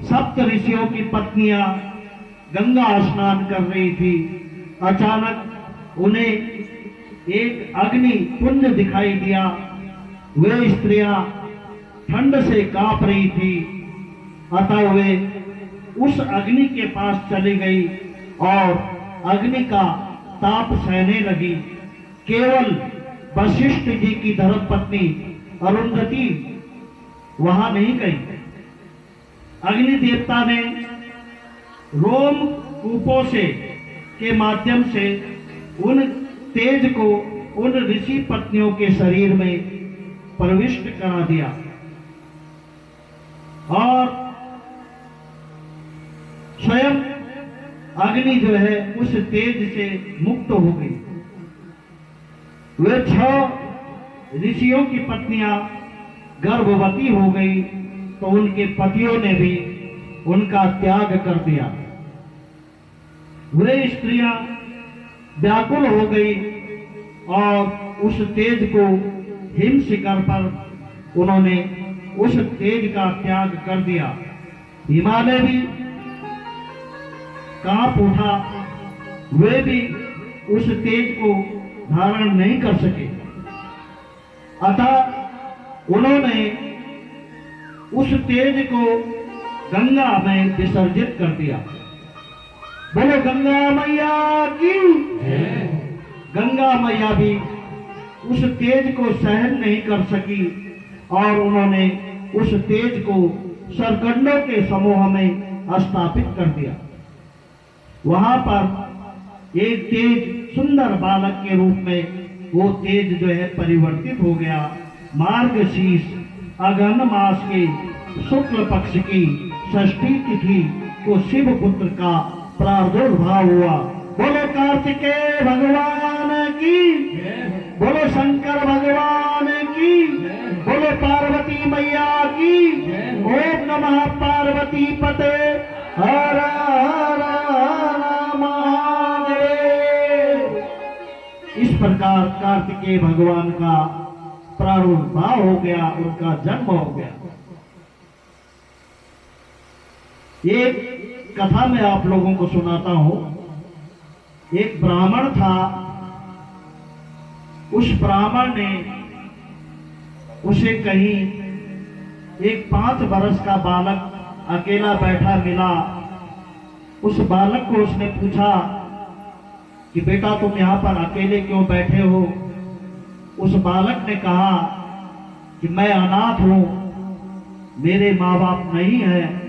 सप्त ऋषियों की पत्नियां गंगा स्नान कर रही थी। अचानक उन्हें एक अग्नि पुंज दिखाई दिया। वे स्त्रियां ठंड से कांप रही थी, अतः वे उस अग्नि के पास चली गई और अग्नि का ताप सहने लगी। केवल वशिष्ठ जी की धर्मपत्नी अरुंधति वहां नहीं गई। अग्नि देवता ने रोम कूपों से के माध्यम से उन तेज को उन ऋषि पत्नियों के शरीर में प्रविष्ट करा दिया और स्वयं अग्नि जो है उस तेज से मुक्त हो गई। वे 6 ऋषियों की पत्नियां गर्भवती हो गई तो उनके पतियों ने भी उनका त्याग कर दिया। वे स्त्रियां व्याकुल हो गई और उस तेज को हिम शिखर पर उन्होंने उस तेज का त्याग कर दिया। हिमालय भी कांप उठा, वे भी उस तेज को धारण नहीं कर सके, अतः उन्होंने उस तेज को गंगा में विसर्जित कर दिया। बोलो गंगा मैया की। गंगा मैया भी उस तेज को सहन नहीं कर सकी और उन्होंने उस तेज को सरकंडों के समूह में स्थापित कर दिया। वहां पर एक तेज सुंदर बालक के रूप में वो तेज जो है परिवर्तित हो गया। मार्गशीर्ष अगहन मास के शुक्ल पक्ष की षष्ठी तिथि को शिव पुत्र का प्रादुर्भाव हुआ। बोलो कार्तिकेय भगवान की, बोलो शंकर भगवान की, बोलो पार्वती मैया की। ओम नमः पार्वती पते हर हर महादेव। इस प्रकार कार्तिकेय भगवान का प्रादुर्भाव हो गया, उनका जन्म हो गया। एक कथा मैं आप लोगों को सुनाता हूं। एक ब्राह्मण था, उस ब्राह्मण ने उसे कहीं एक 5 वर्ष का बालक अकेला बैठा मिला। उस बालक को उसने पूछा कि बेटा तुम यहाँ पर अकेले क्यों बैठे हो? उस बालक ने कहा कि मैं अनाथ हूं, मेरे माँ बाप नहीं है,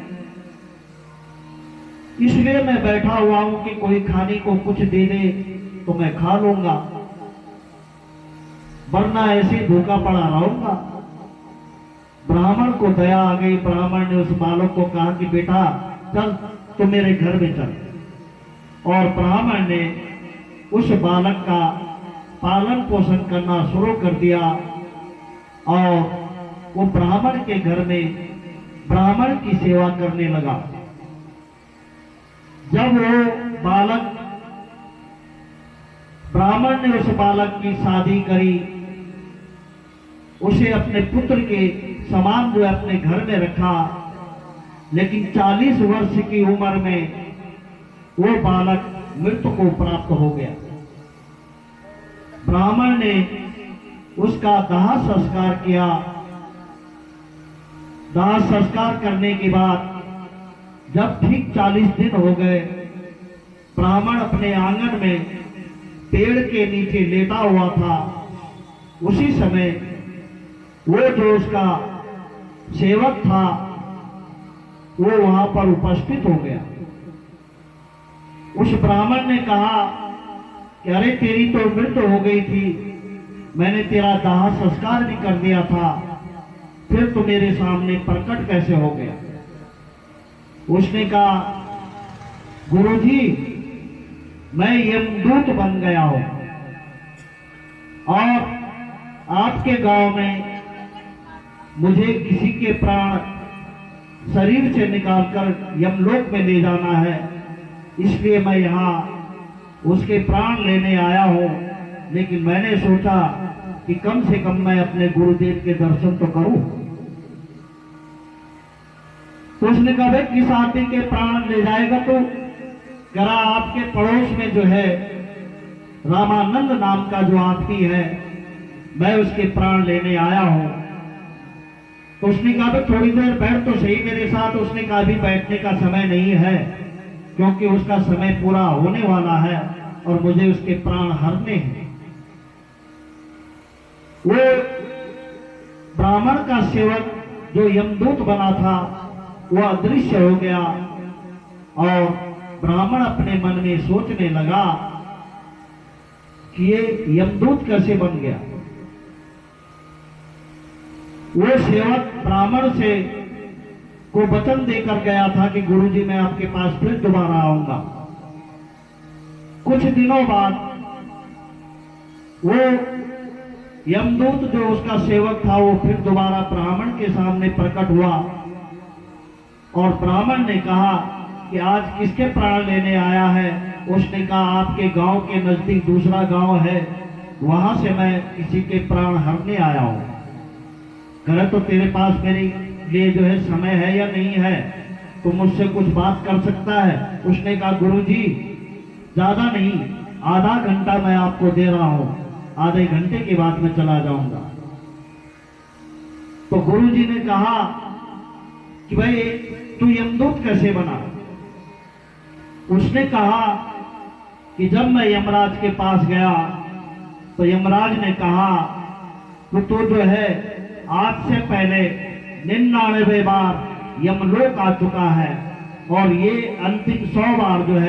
इसलिए मैं बैठा हुआ हूं कि कोई खाने को कुछ दे दे तो मैं खा लूंगा, वरना ऐसे भूखा पड़ा रहूंगा। ब्राह्मण को दया आ गई। ब्राह्मण ने उस बालक को कहा कि बेटा चल तो मेरे घर में चल, और ब्राह्मण ने उस बालक का पालन पोषण करना शुरू कर दिया और वो ब्राह्मण के घर में ब्राह्मण की सेवा करने लगा। जब वो बालक, ब्राह्मण ने उस बालक की शादी करी, उसे अपने पुत्र के समान जो अपने घर में रखा, लेकिन 40 वर्ष की उम्र में वो बालक मृत्यु को प्राप्त हो गया। ब्राह्मण ने उसका दाह संस्कार किया। दाह संस्कार करने के बाद जब ठीक 40 दिन हो गए, ब्राह्मण अपने आंगन में पेड़ के नीचे लेटा हुआ था। उसी समय वो जो उसका सेवक था वो वहां पर उपस्थित हो गया। उस ब्राह्मण ने कहा कि अरे तेरी तो मृत्यु हो गई थी, मैंने तेरा दाह संस्कार भी कर दिया था, फिर तो मेरे सामने प्रकट कैसे हो गया? उसने कहा गुरुजी मैं यमदूत बन गया हूं और आपके गांव में मुझे किसी के प्राण शरीर से निकालकर यमलोक में ले जाना है, इसलिए मैं यहाँ उसके प्राण लेने आया हूँ। लेकिन मैंने सोचा कि कम से कम मैं अपने गुरुदेव के दर्शन तो करूं। तो उसने कहा भाई किस आदमी के प्राण ले जाएगा तो करा आपके पड़ोस में जो है रामानंद नाम का जो आदमी है मैं उसके प्राण लेने आया हूं। तो उसने कहा भाई थोड़ी देर बैठ तो सही मेरे साथ। उसने कहा अभी बैठने का समय नहीं है क्योंकि उसका समय पूरा होने वाला है और मुझे उसके प्राण हरने हैं। वो ब्राह्मण का सेवक जो यमदूत बना था वह अदृश्य हो गया और ब्राह्मण अपने मन में सोचने लगा कि ये यमदूत कैसे बन गया। वो सेवक ब्राह्मण से को वचन देकर गया था कि गुरुजी मैं आपके पास फिर दोबारा आऊंगा। कुछ दिनों बाद वो यमदूत जो उसका सेवक था वो फिर दोबारा ब्राह्मण के सामने प्रकट हुआ और ब्राह्मण ने कहा कि आज किसके प्राण लेने आया है। उसने कहा आपके गांव के नजदीक दूसरा गांव है वहां से मैं किसी के प्राण हरने आया हूं। करे तो तेरे पास मेरे लिए जो है समय है या नहीं है, तो मुझसे कुछ बात कर सकता है। उसने कहा गुरुजी ज्यादा नहीं, आधा घंटा मैं आपको दे रहा हूं, आधे घंटे के बाद मैं चला जाऊंगा। तो गुरुजी ने कहा कि भाई तू यमदूत कैसे बना। उसने कहा कि जब मैं यमराज के पास गया तो यमराज ने कहा कि तू जो है आज से पहले 99 बार यमलोक आ चुका है और ये अंतिम 100 बार जो है